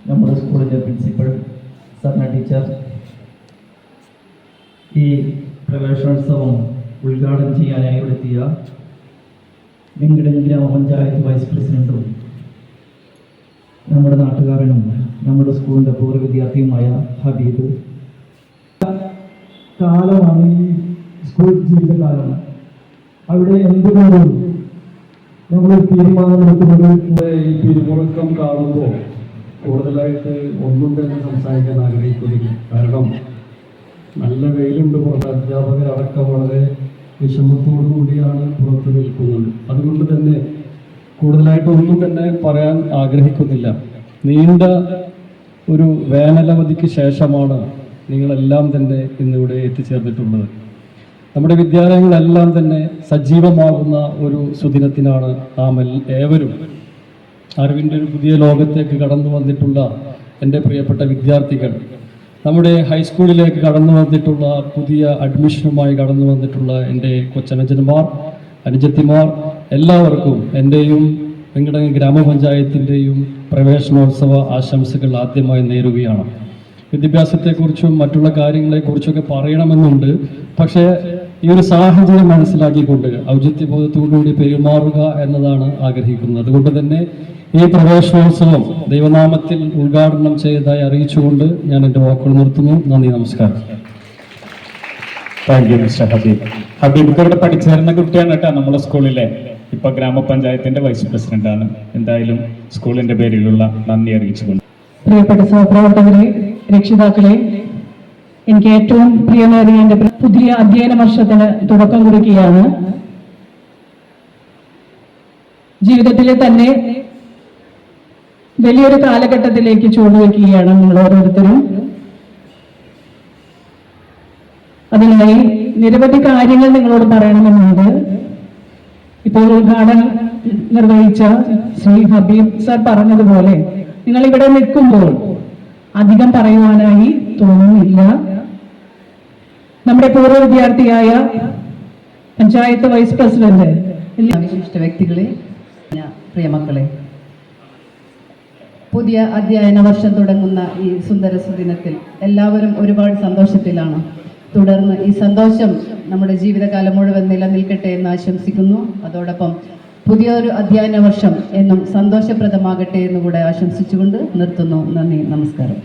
നമ്മുടെ സ്കൂളിൻ്റെ principal, Sarna teacher, ഈ പ്രവേശനോത്സവം ഉദ്ഘാടനം ചെയ്യാനായി എത്തിയ വെങ്കടൻ ഗ്രാമപഞ്ചായത്ത് വൈസ് പ്രസിഡന്റും നമ്മുടെ നാട്ടുകാരനും നമ്മുടെ സ്കൂളിൻ്റെ പൂർവ്വ വിദ്യാർത്ഥിയുമായ ഹബീബ്. കാലമാണ് ഈ സ്കൂൾ ജീവിതകാലം. അവിടെ എന്തുകൊണ്ടും നമ്മൾ തീരുമാനമെടുക്കുന്നത് ഈ പിരിമുറുക്കം കാണുമ്പോൾ കൂടുതലായിട്ട് ഒന്നും തന്നെ സംസാരിക്കാൻ ആഗ്രഹിക്കുന്നില്ല. കാരണം നല്ല വെയിലുണ്ട്, പുറത്ത് അധ്യാപകരടക്കം വളരെ വിഷമത്തോടു കൂടിയാണ് പുറത്ത് നിൽക്കുന്നത്. അതുകൊണ്ട് തന്നെ കൂടുതലായിട്ട് ഒന്നും തന്നെ പറയാൻ ആഗ്രഹിക്കുന്നില്ല. നീണ്ട ഒരു വേനലവധിക്ക് ശേഷമാണ് നിങ്ങളെല്ലാം തന്നെ ഇന്നിവിടെ എത്തിച്ചേർന്നിട്ടുള്ളത്. നമ്മുടെ വിദ്യാലയങ്ങളെല്ലാം തന്നെ സജീവമാകുന്ന ഒരു സുദിനത്തിനാണ് നാം ഏവരും അറിവിൻ്റെ ഒരു പുതിയ ലോകത്തേക്ക് കടന്നു വന്നിട്ടുള്ള എൻ്റെ പ്രിയപ്പെട്ട വിദ്യാർത്ഥികൾ, നമ്മുടെ ഹൈസ്കൂളിലേക്ക് കടന്നു വന്നിട്ടുള്ള പുതിയ അഡ്മിഷനുമായി കടന്നു വന്നിട്ടുള്ള എൻ്റെ കൊച്ചനുജന്മാർ, അനുജത്തിമാർ, എല്ലാവർക്കും എൻ്റെയും വെങ്കടൻ ഗ്രാമപഞ്ചായത്തിൻ്റെയും പ്രവേശനോത്സവ ആശംസകൾ ആദ്യമായി നേരുകയാണ്. വിദ്യാഭ്യാസത്തെക്കുറിച്ചും മറ്റുള്ള കാര്യങ്ങളെക്കുറിച്ചൊക്കെ പറയണമെന്നുണ്ട്. പക്ഷേ ഈ ഒരു സാഹചര്യം മനസ്സിലാക്കിക്കൊണ്ട് ഔചിത്യബോധത്തോടുകൂടി പെരുമാറുക എന്നതാണ് ആഗ്രഹിക്കുന്നത്. അതുകൊണ്ട് തന്നെ ഈ പ്രവേശനോത്സവം ദൈവനാമത്തിൽ ഉദ്ഘാടനം ചെയ്തതായി അറിയിച്ചുകൊണ്ട് ഞാൻ എൻ്റെ വാക്കുകൾ നിർത്തുന്നു. നന്ദി, നമസ്കാരം. Thank you mister Habib. Habib ഇവിടെ പഠിച്ചേരുന്ന കുട്ടിയാണ് കേട്ടോ. നമ്മുടെ സ്കൂളിലെ ഇപ്പൊ ഗ്രാമപഞ്ചായത്തിന്റെ വൈസ് പ്രസിഡന്റ് ആണ്. എന്തായാലും സ്കൂളിന്റെ പേരിലുള്ള നന്ദി അറിയിച്ചുകൊണ്ട്. പ്രിയപ്പെട്ട സഹപ്രവർത്തകരെ, രക്ഷിതാക്കളെ, എനിക്ക് ഏറ്റവും പ്രിയമേറിയ എൻ്റെ പുതിയ അധ്യയന വർഷത്തിന് തുടക്കം കുറിക്കുകയാണ്. ജീവിതത്തിലെ തന്നെ വലിയൊരു കാലഘട്ടത്തിലേക്ക് ചൂടുവെക്കുകയാണ് നിങ്ങൾ ഓരോരുത്തരും. അതിനായി നിരവധി കാര്യങ്ങൾ നിങ്ങളോട് പറയണമെന്നുണ്ട്. ഇപ്പോൾ ഉദ്ഘാടനം നിർവഹിച്ച ശ്രീ ഹബീബ് സർ പറഞ്ഞതുപോലെ നിങ്ങൾ ഇവിടെ നിൽക്കുമ്പോൾ അധികം പറയുവാനായി തോന്നുന്നില്ല. നമ്മുടെ പൂർവ്വ വിദ്യാർത്ഥിയായ പഞ്ചായത്ത് വൈസ് പ്രസിഡന്റ്, വിശിഷ്ട വ്യക്തികളെ, പ്രിയമക്കളെ, പുതിയ അധ്യയന വർഷം തുടങ്ങുന്ന ഈ സുന്ദര സുദിനത്തിൽ എല്ലാവരും ഒരുപാട് സന്തോഷത്തിലാണ്. തുടർന്ന് ഈ സന്തോഷം നമ്മുടെ ജീവിതകാലം മുഴുവൻ നിലനിൽക്കട്ടെ എന്ന് ആശംസിക്കുന്നു. അതോടൊപ്പം പുതിയൊരു അധ്യയന വർഷം എന്നും സന്തോഷപ്രദമാകട്ടെ എന്നുകൂടെ ആശംസിച്ചുകൊണ്ട് നിർത്തുന്നു. നന്ദി, നമസ്കാരം.